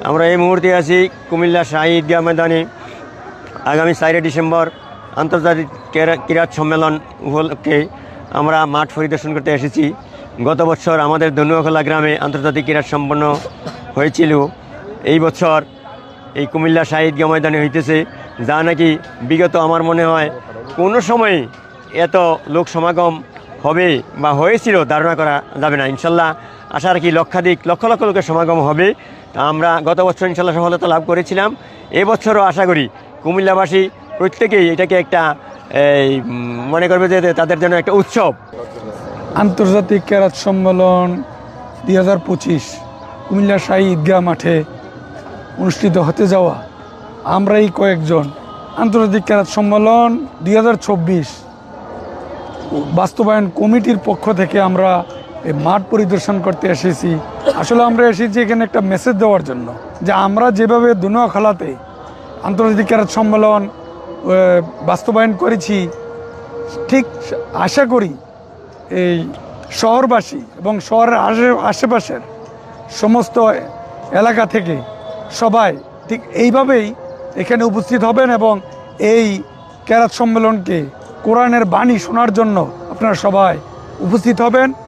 আমরা এই মুহূর্তে আছি কুমিল্লা শাহী ঈদগাহ ময়দানে। আগামী 4 ডিসেম্বর আন্তর্জাতিক ক্রীড়া সম্মেলন উপলক্ষে আমরা মাঠ পরিদর্শন করতে এসেছি। গত বছর আমাদের ধনুয়াখোলা গ্রামে আন্তর্জাতিক ক্রীড়া সম্পন্ন হয়েছিল। এই বছর এই কুমিল্লা শাহী ঈদগাহ ময়দানে হইতেছে, যা নাকি বিগত আমার মনে হয় কোনো সময় এত লোক সমাগম হবে বা হয়েছিল ধারণা করা যাবে না। ইনশাল্লাহ আশা রাখি লক্ষ লক্ষ লোকের সমাগম হবে। আমরা গত বছর ইনশাল্লাহ সফলতা লাভ করেছিলাম। এবছরও আশা করি কুমিল্লাবাসী প্রত্যেকেই এটাকে একটা মনে করবে যে তাদের জন্য একটা উৎসব। আন্তর্জাতিক ক্যারাত সম্মেলন 2025 কুমিল্লা শাহী ঈদগাহ মাঠে অনুষ্ঠিত হতে যাওয়া আমরা এই কয়েকজন আন্তর্জাতিক ক্যারাত সম্মেলন 2024 বাস্তবায়ন কমিটির পক্ষ থেকে আমরা এই মাঠ পরিদর্শন করতে এসেছি। আসলে আমরা এসেছি এখানে একটা মেসেজ দেওয়ার জন্য যে আমরা যেভাবে ধনুয়াখোলাতে আন্তর্জাতিক ক্যারাত সম্মেলন বাস্তবায়ন করেছি, ঠিক আশা করি এই শহরবাসী এবং শহরের আশেপাশের সমস্ত এলাকা থেকে সবাই ঠিক এইভাবেই এখানে উপস্থিত হবেন এবং এই ক্যারাত সম্মেলনকে কোরআনের বাণী শোনার জন্য আপনারা সবাই উপস্থিত হবেন।